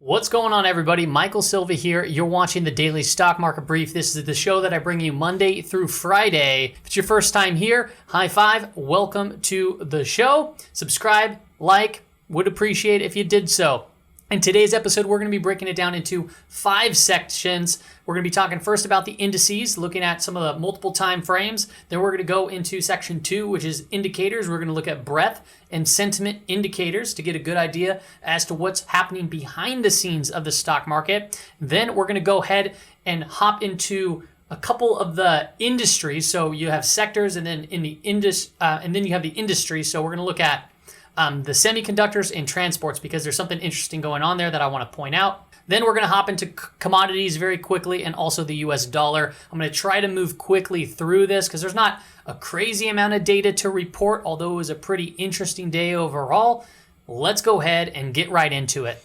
What's going on, everybody? Michael Silva here. You're watching the Daily Stock Market Brief. This is the show that I bring you Monday through Friday. If it's your first time here, high five. Welcome to the show. Subscribe, like, would appreciate if you did so. In today's episode, we're going to be breaking it down into 5 sections. We're going to be talking first about the indices, looking at some of the multiple time frames. Then we're going to go into section 2, which is indicators. We're going to look at breadth and sentiment indicators to get a good idea as to what's happening behind the scenes of the stock market. Then we're going to go ahead and hop into a couple of the industries. So you have sectors, and then you have the industry. So we're going to look at the semiconductors and transports, because there's something interesting going on there that I want to point out. Then we're going to hop into commodities very quickly, and also the US dollar. I'm going to try to move quickly through this because there's not a crazy amount of data to report, although it was a pretty interesting day overall. Let's go ahead and get right into it.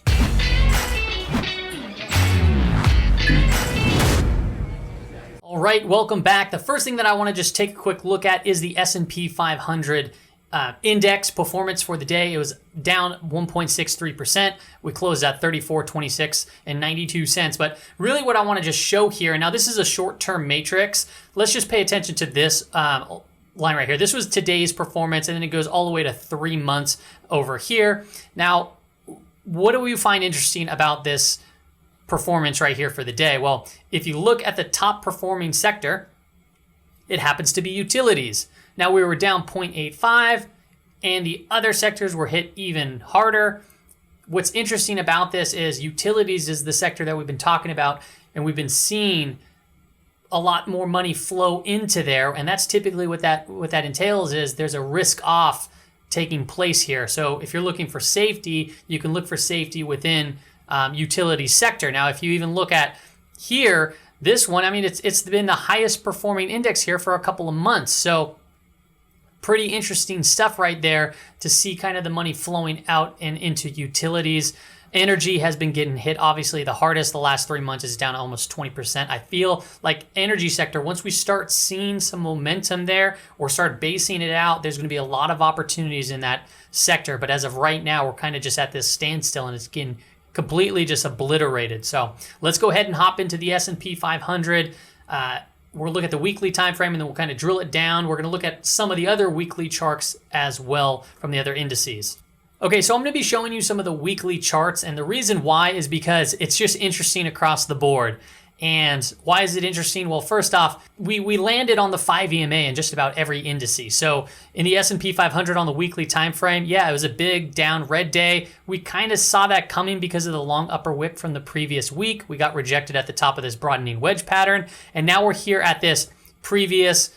All right, welcome back. The first thing that I want to just take a quick look at is the S&P 500 index performance for the day. It was down 1.63%. We closed at 34.26 and 92 cents. But really what I want to just show here, and now this is a short-term matrix. Let's just pay attention to this line right here. This was today's performance, and then it goes all the way to 3 months over here. Now, what do we find interesting about this performance right here for the day? Well, if you look at the top performing sector, it happens to be utilities. Now, we were down 0.85, and the other sectors were hit even harder. What's interesting about this is utilities is the sector that we've been talking about, and we've been seeing a lot more money flow into there, and that's typically what that entails is there's a risk off taking place here. So if you're looking for safety, you can look for safety within utility sector. Now, if you even look at here, this one, I mean, it's been the highest performing index here for a couple of months. So pretty interesting stuff right there to see kind of the money flowing out and into utilities. Energy has been getting hit obviously the hardest. The last 3 months is down almost 20%. I feel like energy sector, once we start seeing some momentum there or start basing it out, there's going to be a lot of opportunities in that sector. But as of right now, we're kind of just at this standstill, and it's getting completely just obliterated. So let's go ahead and hop into the S&P 500. We'll look at the weekly time frame, and then we'll kind of drill it down. We're going to look at some of the other weekly charts as well from the other indices. Okay, so I'm going to be showing you some of the weekly charts, and the reason why is because it's just interesting across the board. And why is it interesting? Well, first off, we landed on the 5 EMA in just about every indice. So in the S&P 500 on the weekly time frame, yeah, it was a big down red day. We kind of saw that coming because of the long upper wick from the previous week. We got rejected at the top of this broadening wedge pattern, and now we're here at this previous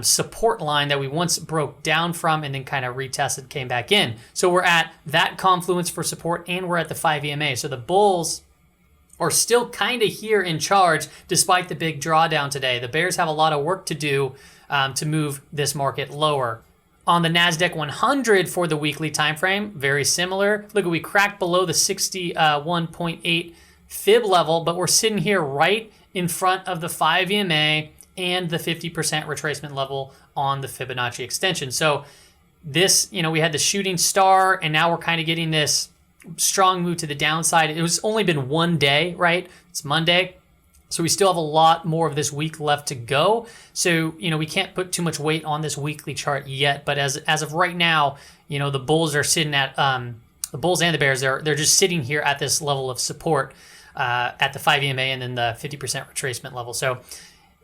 support line that we once broke down from and then kind of retested, came back in. So we're at that confluence for support, and we're at the 5 EMA. So the bulls are still kind of here in charge despite the big drawdown today. The bears have a lot of work to do to move this market lower. On the NASDAQ 100 for the weekly time frame, very similar. Look, we cracked below the 61.8 fib level, but we're sitting here right in front of the 5 EMA and the 50% retracement level on the Fibonacci extension. So this, we had the shooting star, and now we're kind of getting this strong move to the downside. It was only been 1 day, right? It's Monday. So we still have a lot more of this week left to go. So, we can't put too much weight on this weekly chart yet. But as of right now, the bulls are sitting at, the bulls and the bears, they're just sitting here at this level of support at the 5 EMA and then the 50% retracement level. So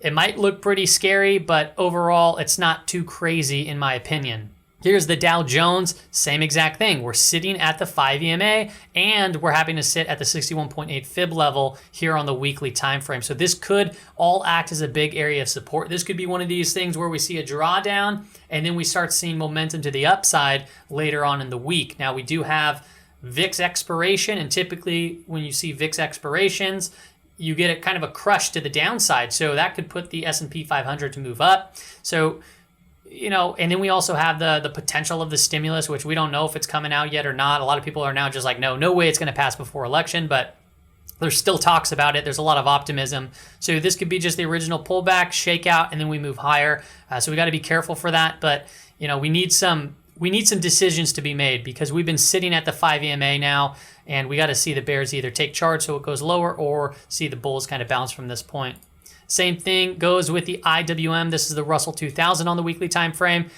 it might look pretty scary, but overall, it's not too crazy in my opinion. Here's the Dow Jones, same exact thing. We're sitting at the 5 EMA, and we're having to sit at the 61.8 fib level here on the weekly time frame. So this could all act as a big area of support. This could be one of these things where we see a drawdown, and then we start seeing momentum to the upside later on in the week. Now, we do have VIX expiration, and typically when you see VIX expirations, you get a kind of a crush to the downside. So that could put the S&P 500 to move up. So and then we also have the potential of the stimulus, which we don't know if it's coming out yet or not. A lot of people are now just like, no way it's going to pass before election, but there's still talks about it. There's a lot of optimism. So this could be just the original pullback, shakeout, and then we move higher. So we got to be careful for that. But, we need some we need some decisions to be made because we've been sitting at the 5 EMA now, and we got to see the bears either take charge so it goes lower or see the bulls kind of bounce from this point. Same thing goes with the IWM. This is the Russell 2000 on the weekly time frame.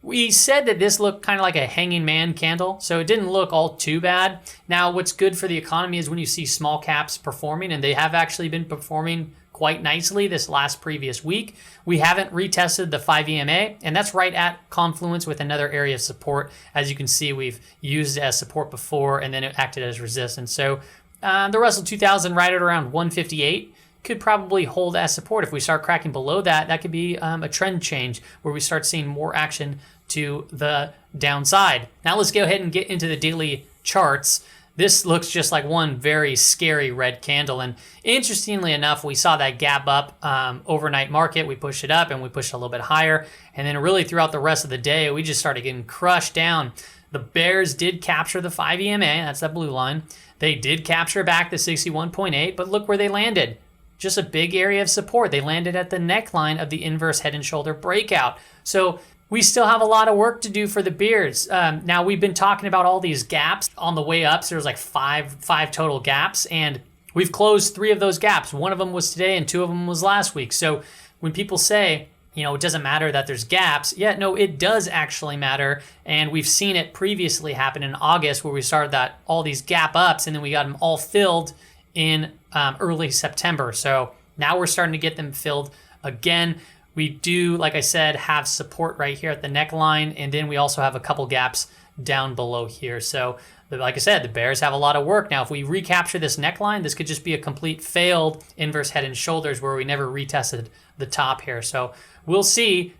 We said that this looked kind of like a hanging man candle, so it didn't look all too bad. Now, what's good for the economy is when you see small caps performing, and they have actually been performing quite nicely this last previous week. We haven't retested the 5 EMA, and that's right at confluence with another area of support. As you can see, we've used it as support before, and then it acted as resistance. So the Russell 2000 right at around 158 could probably hold as support. If we start cracking below that, that could be a trend change where we start seeing more action to the downside. Now let's go ahead and get into the daily charts. This looks just like one very scary red candle. And interestingly enough, we saw that gap up overnight market. We pushed it up and we pushed a little bit higher. And then really throughout the rest of the day, we just started getting crushed down. The bears did capture the 5 EMA. That's that blue line. They did capture back the 61.8, but look where they landed. Just a big area of support. They landed at the neckline of the inverse head and shoulder breakout. So we still have a lot of work to do for the bears. Now, we've been talking about all these gaps on the way up. So there's like five total gaps, and we've closed 3 of those gaps. One of them was today, and 2 of them was last week. So when people say, it doesn't matter that there's gaps, yeah, no, it does actually matter. And we've seen it previously happen in August where we started all these gap ups, and then we got them all filled in early September. So now we're starting to get them filled again. We do, like I said, have support right here at the neckline, and then we also have a couple gaps down below here. So like I said, the bears have a lot of work. Now, if we recapture this neckline, this could just be a complete failed inverse head and shoulders where we never retested the top here. So we'll see.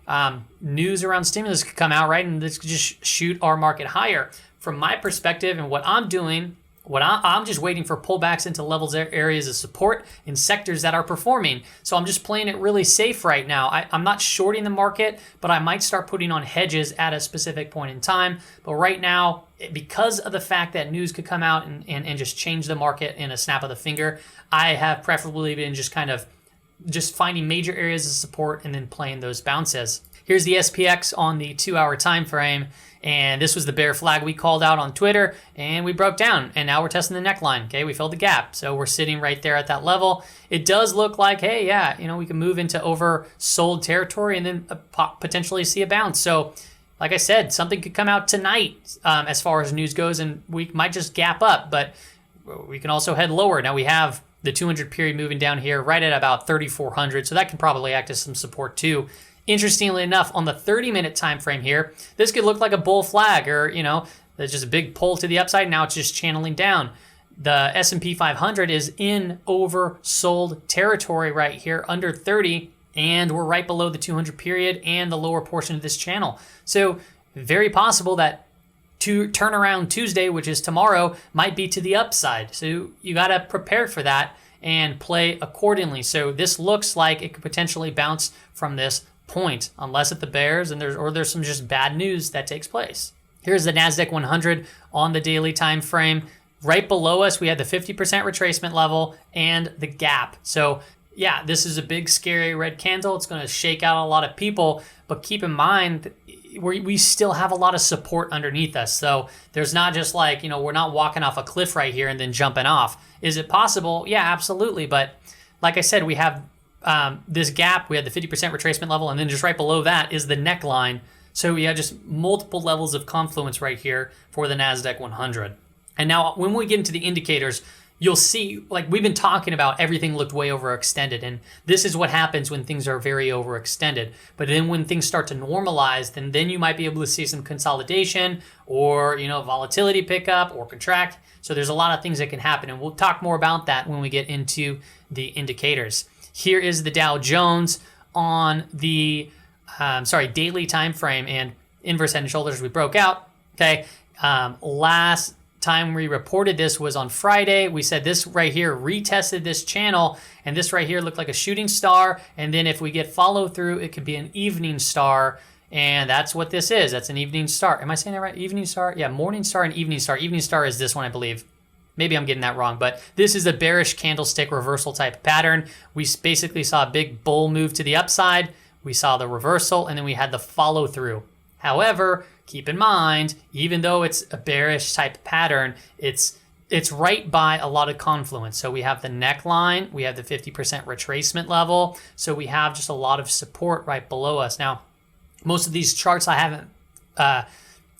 News around stimulus could come out, right? And this could just shoot our market higher. From my perspective and what I'm doing, I'm just waiting for pullbacks into levels, areas of support in sectors that are performing. So I'm just playing it really safe right now. I'm not shorting the market, but I might start putting on hedges at a specific point in time. But right now, because of the fact that news could come out and just change the market in a snap of the finger, I have preferably been just finding major areas of support and then playing those bounces. Here's the SPX on the 2-hour time frame. And this was the bear flag we called out on Twitter, and we broke down, and now we're testing the neckline. Okay, we filled the gap, so we're sitting right there at that level. It does look like, hey, yeah, we can move into oversold territory and then potentially see a bounce. So, like I said, something could come out tonight as far as news goes, and we might just gap up, but we can also head lower. Now we have the 200 period moving down here right at about 3,400, so that can probably act as some support too. Interestingly enough, on the 30-minute time frame here, this could look like a bull flag, or there's just a big pull to the upside. Now it's just channeling down. The S&P 500 is in oversold territory right here, under 30, and we're right below the 200 period and the lower portion of this channel. So very possible that turnaround Tuesday, which is tomorrow, might be to the upside. So you got to prepare for that and play accordingly. So this looks like it could potentially bounce from this point, unless it's the bears and there's some just bad news that takes place. Here's the NASDAQ 100 on the daily time frame. Right below us, we had the 50% retracement level and the gap. So yeah, this is a big, scary red candle. It's going to shake out a lot of people, but keep in mind we still have a lot of support underneath us. So there's not just like, we're not walking off a cliff right here and then jumping off. Is it possible? Yeah, absolutely. But like I said, we have this gap, we had the 50% retracement level, and then just right below that is the neckline. So we have just multiple levels of confluence right here for the NASDAQ 100. And now when we get into the indicators, you'll see, like we've been talking about, everything looked way overextended. And this is what happens when things are very overextended. But then when things start to normalize, then you might be able to see some consolidation or, volatility pickup or contract. So there's a lot of things that can happen. And we'll talk more about that when we get into the indicators. Here is the Dow Jones on the daily time frame, and inverse head and shoulders we broke out. Okay, last time we reported this was on Friday. We said this right here retested this channel, and this right here looked like a shooting star. And then if we get follow through, it could be an evening star, and that's what this is. That's an evening star. Am I saying that right? Evening star? Yeah, morning star and evening star. Evening star is this one, I believe. Maybe I'm getting that wrong, but this is a bearish candlestick reversal type pattern. We basically saw a big bull move to the upside. We saw the reversal, and then we had the follow through. However, keep in mind, even though it's a bearish type pattern, it's right by a lot of confluence. So we have the neckline, we have the 50% retracement level. So we have just a lot of support right below us. Now, most of these charts I haven't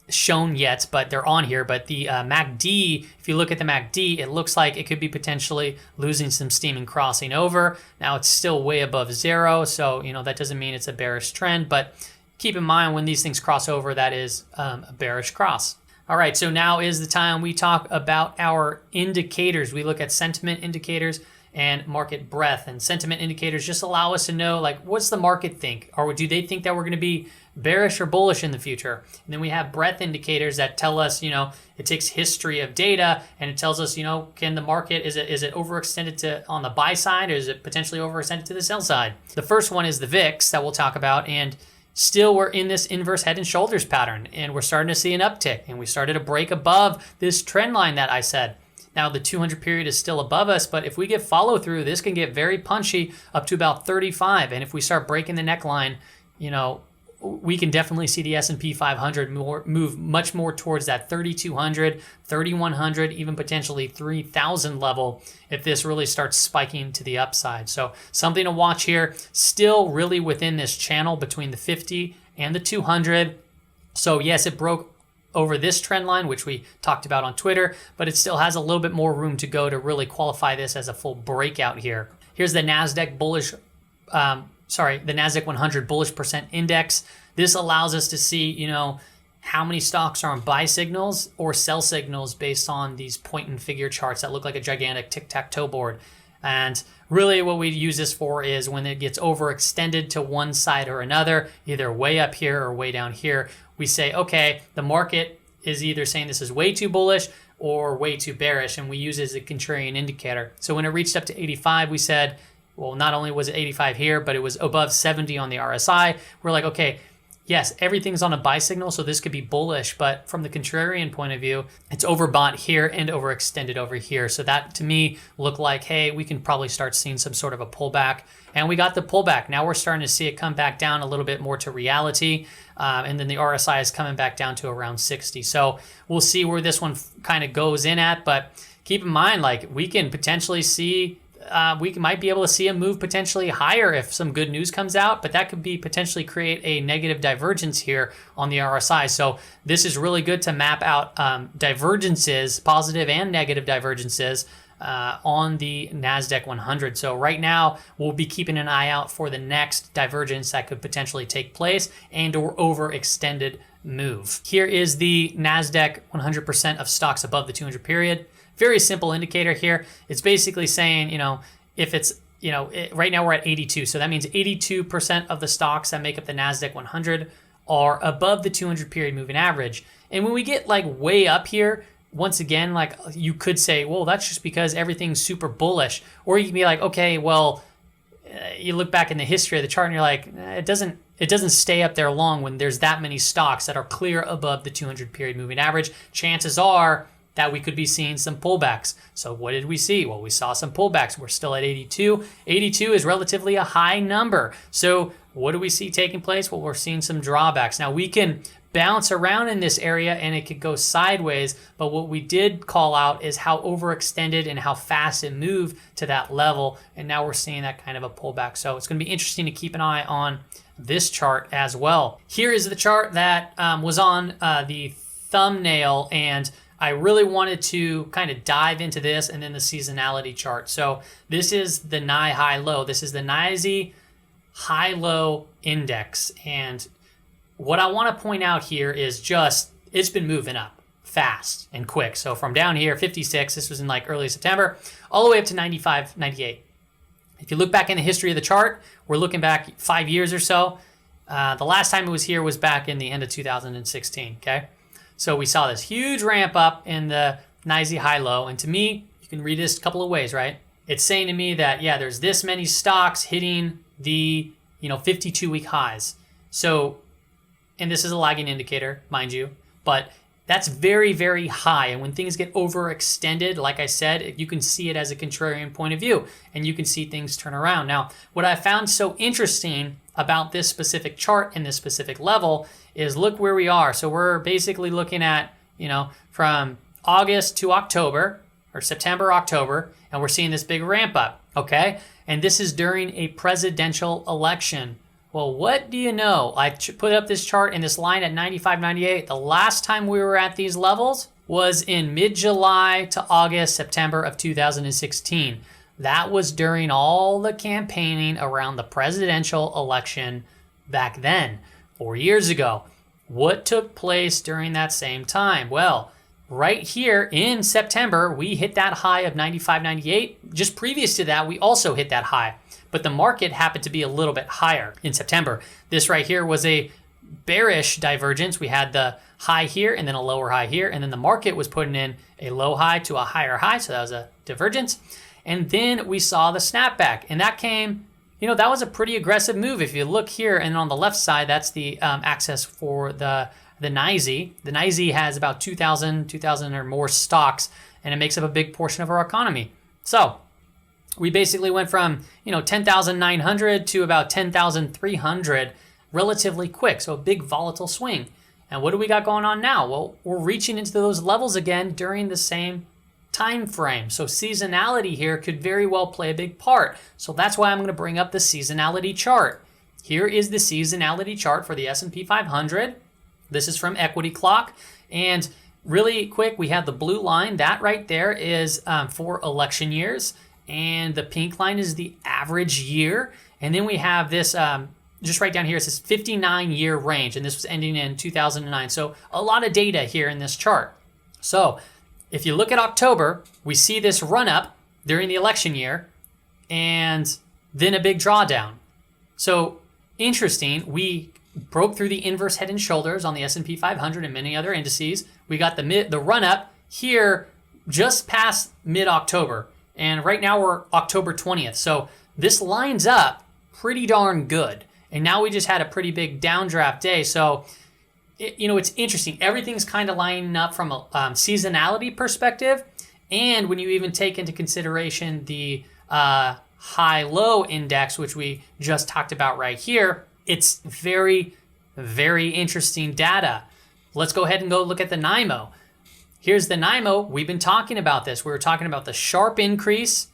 shown yet, but they're on here. But the MACD, if you look at the MACD, it looks like it could be potentially losing some steam and crossing over. Now it's still way above zero, so that doesn't mean it's a bearish trend, but keep in mind when these things cross over, that is a bearish cross. All right, so now is the time we talk about our indicators. We look at sentiment indicators and market breadth. And sentiment indicators just allow us to know, like, what's the market think? Or do they think that we're going to be bearish or bullish in the future? And then we have breadth indicators that tell us, it takes history of data and it tells us, can the market, is it overextended on the buy side, or is it potentially overextended to the sell side? The first one is the VIX that we'll talk about, and still we're in this inverse head and shoulders pattern, and we're starting to see an uptick, and we started to break above this trend line that I said. Now the 200 period is still above us, but if we get follow through, this can get very punchy up to about 35. And if we start breaking the neckline, we can definitely see the S&P 500 move much more towards that 3,200, 3,100, even potentially 3,000 level if this really starts spiking to the upside. So something to watch here. Still really within this channel between the 50 and the 200. So yes, it broke over this trend line, which we talked about on Twitter, but it still has a little bit more room to go to really qualify this as a full breakout here. Here's the NASDAQ the NASDAQ 100 bullish percent index. This allows us to see, how many stocks are on buy signals or sell signals based on these point and figure charts that look like a gigantic tic-tac-toe board. And really what we use this for is when it gets overextended to one side or another, either way up here or way down here, we say, okay, the market is either saying this is way too bullish or way too bearish, and we use it as a contrarian indicator. So when it reached up to 85, we said, well, not only was it 85 here, but it was above 70 on the RSI. We're like, okay, yes, everything's on a buy signal, so this could be bullish, but from the contrarian point of view, it's overbought here and overextended over here. So that, to me, looked like, hey, we can probably start seeing some sort of a pullback. And we got the pullback. Now we're starting to see it come back down a little bit more to reality. And then the RSI is coming back down to around 60. So we'll see where this one kind of goes in at. But keep in mind, like, we can potentially see we might be able to see a move potentially higher if some good news comes out, but that could be potentially create a negative divergence here on the RSI. So this is really good to map out divergences, positive and negative divergences on the NASDAQ 100. So right now we'll be keeping an eye out for the next divergence that could potentially take place and or overextended move. Here is the NASDAQ 100% of stocks above the 200 period. Very simple indicator here. It's basically saying, if it's, right now we're at 82. So that means 82% of the stocks that make up the NASDAQ 100 are above the 200 period moving average. And when we get like way up here, once again, like you could say, well, that's just because everything's super bullish. Or you can be like, okay, well, you look back in the history of the chart and you're like, it doesn't stay up there long when there's that many stocks that are clear above the 200 period moving average. Chances are that we could be seeing some pullbacks. So what did we see? Well, we saw some pullbacks. We're still at 82. 82 is relatively a high number. So what do we see taking place? Well, we're seeing some drawbacks. Now we can bounce around in this area and it could go sideways, but what we did call out is how overextended and how fast it moved to that level. And now we're seeing that kind of a pullback. So it's going to be interesting to keep an eye on this chart as well. Here is the chart that was on the thumbnail, and I really wanted to kind of dive into this and then the seasonality chart. So this is the NI high-low. This is the NYSE high-low index. And what I want to point out here is just, it's been moving up fast and quick. So from down here, 56, this was in like early September, all the way up to 95, 98. If you look back in the history of the chart, we're looking back 5 years or so. The last time it was here was back in the end of 2016, okay? So we saw this huge ramp up in the NYSE high-low, and to me, you can read this a couple of ways, right? It's saying to me that, yeah, there's this many stocks hitting the 52-week highs. So, and this is a lagging indicator, mind you, but that's very, very high. And when things get overextended, like I said, you can see it as a contrarian point of view, and you can see things turn around. Now, what I found so interesting about this specific chart and this specific level is look where we are. So we're basically looking at, from August to October, or September, October, and we're seeing this big ramp up, okay? And this is during a presidential election. Well, what do you know? I put up this chart and this line at 95.98. The last time we were at these levels was in mid-July to August, September of 2016. That was during all the campaigning around the presidential election back then, 4 years ago. What took place during that same time? Well, right here in September, we hit that high of 95.98. Just previous to that, we also hit that high, but the market happened to be a little bit higher in September. This right here was a bearish divergence. We had the high here and then a lower high here, and then the market was putting in a low high to a higher high, so that was a divergence. And then we saw the snapback, and that came, that was a pretty aggressive move. If you look here, and on the left side, that's the axis for the NYSE. The NYSE has about 2,000 or more stocks, and it makes up a big portion of our economy. So we basically went from 10,900 to about 10,300 relatively quick. So a big volatile swing. And what do we got going on now? Well, we're reaching into those levels again during the same time frame. So seasonality here could very well play a big part. So that's why I'm going to bring up the seasonality chart. Here is the seasonality chart for the S&P 500. This is from Equity Clock. And really quick, we have the blue line. That right there is for election years. And the pink line is the average year. And then we have this, just right down here, it says 59-year range. And this was ending in 2009. So a lot of data here in this chart. So if you look at October, we see this run up during the election year and then a big drawdown. So interesting, we broke through the inverse head and shoulders on the S&P 500 and many other indices. We got the run up here just past mid-October. And right now we're October 20th. So this lines up pretty darn good. And now we just had a pretty big downdraft day. So, it's interesting. Everything's kind of lining up from a seasonality perspective. And when you even take into consideration the high-low index, which we just talked about right here, it's very, very interesting data. Let's go ahead and go look at the NYMO. Here's the NYMO. We've been talking about this. We were talking about the sharp increase.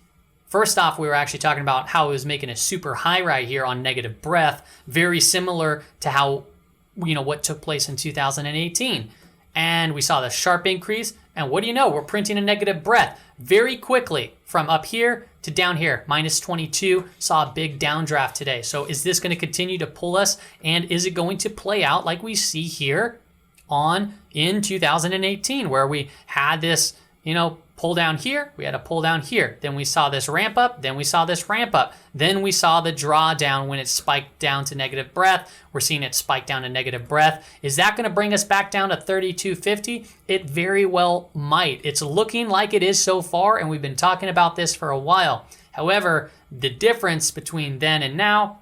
First off, we were actually talking about how it was making a super high right here on negative breath, very similar to how, what took place in 2018. And we saw the sharp increase. And what do you know? We're printing a negative breath very quickly from up here to down here, minus 22, saw a big downdraft today. So is this going to continue to pull us? And is it going to play out like we see here in 2018, where we had this, pull down here, we had a pull down here. Then we saw this ramp up, then we saw this ramp up. Then we saw the drawdown when it spiked down to negative breath. We're seeing it spike down to negative breath. Is that going to bring us back down to 3250? It very well might. It's looking like it is so far, and we've been talking about this for a while. However, the difference between then and now,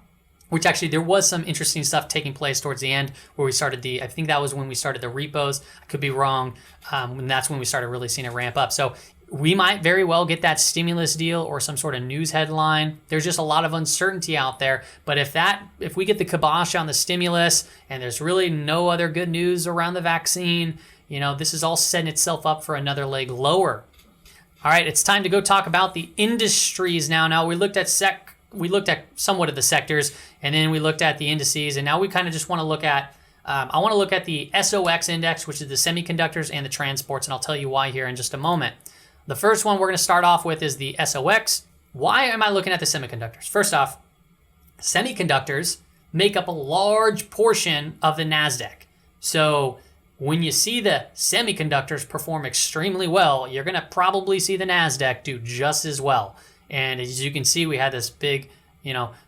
which actually there was some interesting stuff taking place towards the end where we started I think that was when we started the repos. I could be wrong. And that's when we started really seeing it ramp up. So we might very well get that stimulus deal or some sort of news headline. There's just a lot of uncertainty out there. But if we get the kibosh on the stimulus and there's really no other good news around the vaccine, this is all setting itself up for another leg lower. All right, it's time to go talk about the industries now. Now we looked at somewhat of the sectors, and then we looked at the indices, and now we kind of just want to look at, I want to look at the SOX index, which is the semiconductors and the transports, and I'll tell you why here in just a moment. The first one we're going to start off with is the SOX. Why am I looking at the semiconductors? First off, semiconductors make up a large portion of the NASDAQ. So when you see the semiconductors perform extremely well, you're going to probably see the NASDAQ do just as well. And as you can see, we had this big,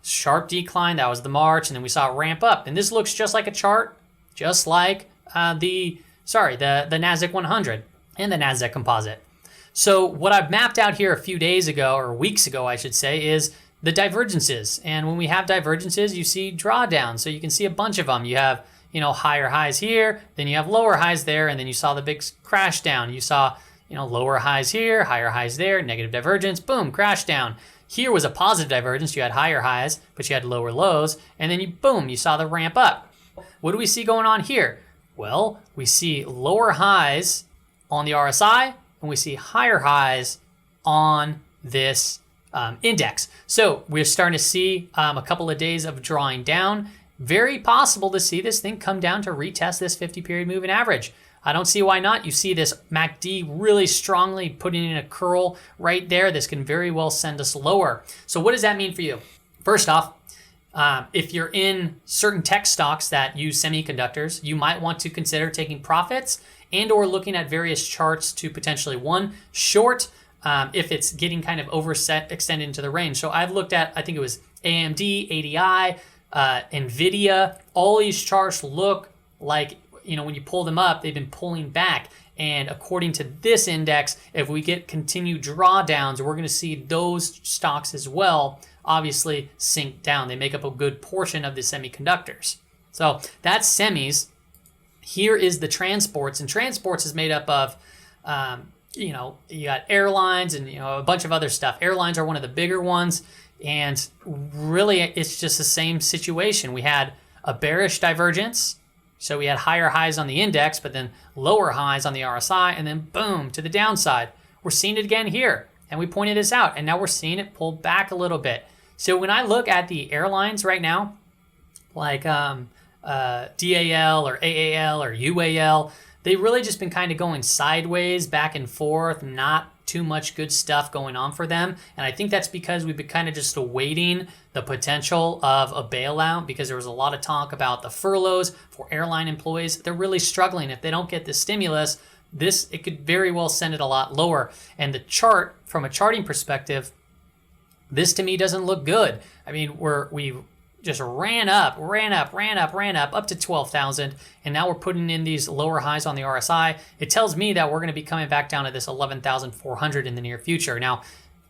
sharp decline. That was the March, and then we saw it ramp up. And this looks just like a chart, just like the NASDAQ 100 and the NASDAQ composite. So what I've mapped out here a few days ago, or weeks ago, I should say, is the divergences. And when we have divergences, you see drawdowns. So you can see a bunch of them. You have, higher highs here, then you have lower highs there, and then you saw the big crash down. You saw, lower highs here, higher highs there, negative divergence, boom, crash down. Here was a positive divergence. You had higher highs, but you had lower lows, and then boom, you saw the ramp up. What do we see going on here? Well, we see lower highs on the RSI, and we see higher highs on this index. So we're starting to see a couple of days of drawing down. Very possible to see this thing come down to retest this 50-period moving average. I don't see why not. You see this MACD really strongly putting in a curl right there. This can very well send us lower. So what does that mean for you? First off, if you're in certain tech stocks that use semiconductors, you might want to consider taking profits and or looking at various charts to potentially, one, short if it's getting kind of extended into the range. So I've looked at, I think it was AMD, ADI, NVIDIA. All these charts look like, when you pull them up, they've been pulling back. And according to this index, if we get continued drawdowns, we're going to see those stocks as well, obviously, sink down. They make up a good portion of the semiconductors. So that's semis. Here is the transports. And transports is made up of, you got airlines and, a bunch of other stuff. Airlines are one of the bigger ones. And really, it's just the same situation. We had a bearish divergence. So we had higher highs on the index, but then lower highs on the RSI, and then boom, to the downside. We're seeing it again here, and we pointed this out, and now we're seeing it pull back a little bit. So when I look at the airlines right now, like DAL or AAL or UAL, they've really just been kind of going sideways, back and forth, not too much good stuff going on for them. And I think that's because we've been kind of just awaiting the potential of a bailout, because there was a lot of talk about the furloughs for airline employees. They're really struggling. If they don't get the stimulus, it could very well send it a lot lower. And the chart, from a charting perspective, this to me doesn't look good. I mean, we just ran up to 12,000, and now we're putting in these lower highs on the RSI. It tells me that we're going to be coming back down to this 11,400 in the near future. Now,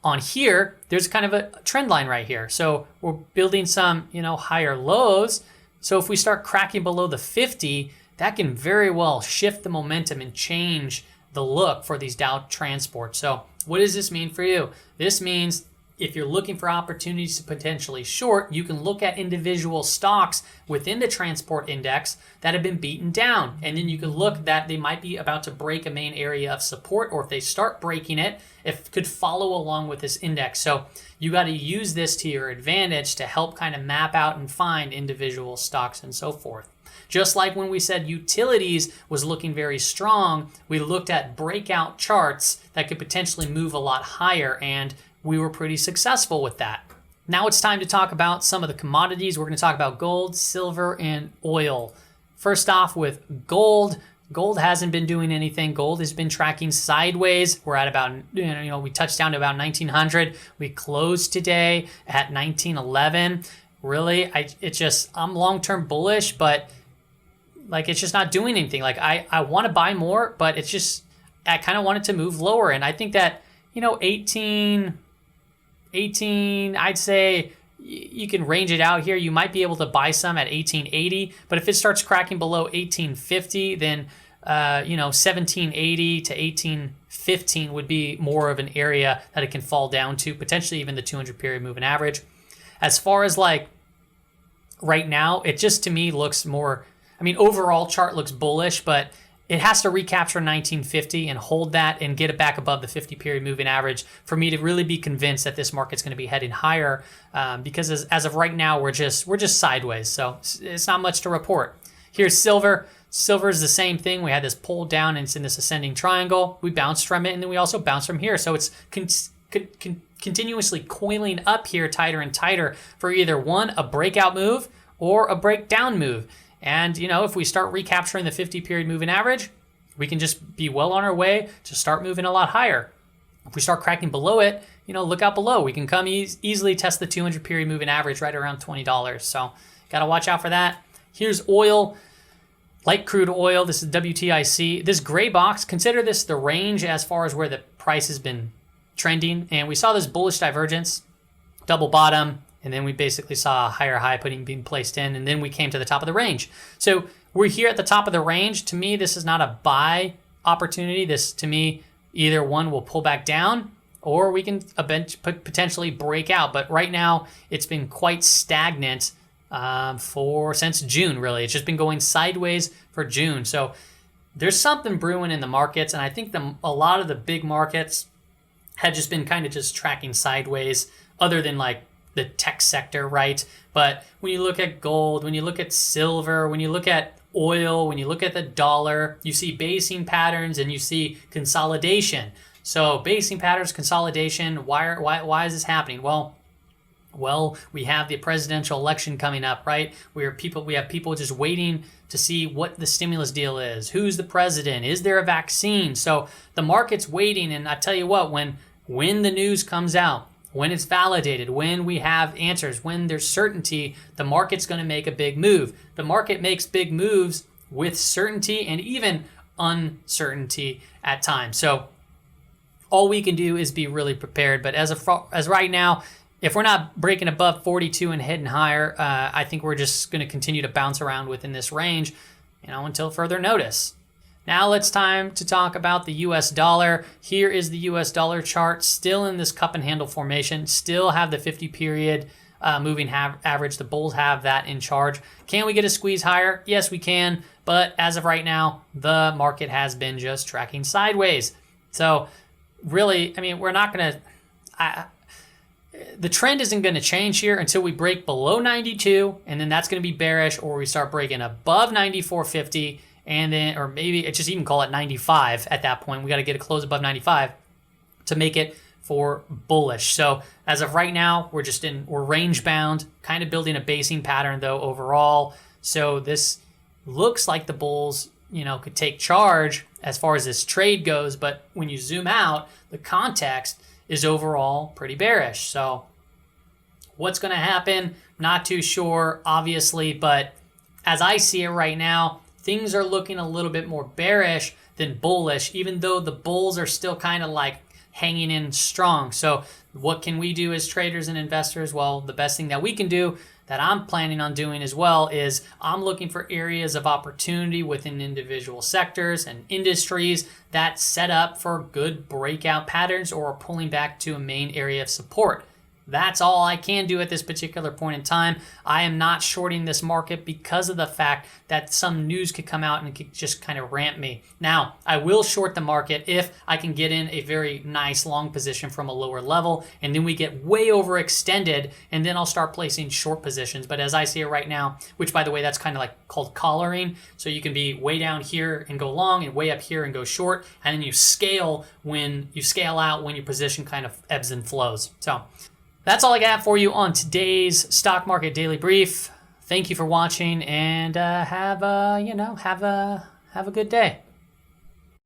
on here, there's kind of a trend line right here. So we're building some, higher lows. So if we start cracking below the 50, that can very well shift the momentum and change the look for these Dow transports. So what does this mean for you? This means if you're looking for opportunities to potentially short, you can look at individual stocks within the transport index that have been beaten down. And then you can look that they might be about to break a main area of support, or if they start breaking it, it could follow along with this index. So you got to use this to your advantage to help kind of map out and find individual stocks and so forth. Just like when we said utilities was looking very strong, we looked at breakout charts that could potentially move a lot higher, and we were pretty successful with that. Now it's time to talk about some of the commodities. We're going to talk about gold, silver, and oil. First off with gold. Gold hasn't been doing anything. Gold has been tracking sideways. We're at about, we touched down to about 1900. We closed today at 1911. Really, I'm long-term bullish, but it's just not doing anything. I want to buy more, but I kind of want it to move lower. And I think that, 18, I'd say you can range it out here. You might be able to buy some at 1880, but if it starts cracking below 1850, then 1780 to 1815 would be more of an area that it can fall down to, potentially even the 200-period moving average. As far as right now, it just to me looks more, overall chart looks bullish, but it has to recapture 1950 and hold that and get it back above the 50-period moving average for me to really be convinced that this market's going to be heading higher. Because as of right now, we're just sideways, so it's not much to report. Here's silver. Silver is the same thing. We had this pull down and it's in this ascending triangle. We bounced from it, and then we also bounced from here. So it's continuously coiling up here tighter and tighter for either one, a breakout move, or a breakdown move. And, if we start recapturing the 50-period moving average, we can just be well on our way to start moving a lot higher. If we start cracking below it, look out below. We can come easily test the 200-period moving average right around $20. So got to watch out for that. Here's oil, light crude oil. This is WTIC. This gray box, consider this the range as far as where the price has been trending. And we saw this bullish divergence, double bottom, and then we basically saw a higher high being placed in, and then we came to the top of the range. So we're here at the top of the range. To me, this is not a buy opportunity. This, to me, Either one will pull back down or we can potentially break out. But right now, it's been quite stagnant since June, really. It's just been going sideways for June. So there's something brewing in the markets, and I think a lot of the big markets had just been kind of just tracking sideways, other than like the tech sector, right? But when you look at gold, when you look at silver, when you look at oil, when you look at the dollar, you see basing patterns and you see consolidation. So basing patterns, consolidation, why is this happening? Well, we have the presidential election coming up, right? We have people just waiting to see what the stimulus deal is. Who's the president? Is there a vaccine? So the market's waiting, and I tell you what, when the news comes out, when it's validated, when we have answers, when there's certainty, the market's going to make a big move. The market makes big moves with certainty and even uncertainty at times. So all we can do is be really prepared. But as right now, if we're not breaking above 42 and heading higher, I think we're just going to continue to bounce around within this range, until further notice. Now it's time to talk about the US dollar. Here is the US dollar chart, still in this cup and handle formation, still have the 50 period moving average. The bulls have that in charge. Can we get a squeeze higher? Yes, we can. But as of right now, the market has been just tracking sideways. So really, we're not going to... The trend isn't going to change here until we break below 92, and then that's going to be bearish, or we start breaking above 94.50, and then, or maybe just even call it 95 at that point. We got to get a close above 95 to make it for bullish. So as of right now, we're range bound, kind of building a basing pattern though overall. So this looks like the bulls, could take charge as far as this trade goes, but when you zoom out, the context is overall pretty bearish. So what's going to happen? Not too sure, obviously, but as I see it right now, things are looking a little bit more bearish than bullish, even though the bulls are still kind of like hanging in strong. So what can we do as traders and investors? Well, the best thing that we can do, that I'm planning on doing as well, is I'm looking for areas of opportunity within individual sectors and industries that set up for good breakout patterns or pulling back to a main area of support. That's all I can do at this particular point in time. I am not shorting this market because of the fact that some news could come out and it could just kind of ramp me. Now, I will short the market if I can get in a very nice long position from a lower level, and then we get way overextended, and then I'll start placing short positions. But as I see it right now, which by the way, that's kind of like called collaring. So you can be way down here and go long, and way up here and go short, and then you scale out when your position kind of ebbs and flows. So that's all I got for you on today's Stock Market Daily Brief. Thank you for watching, and have a good day.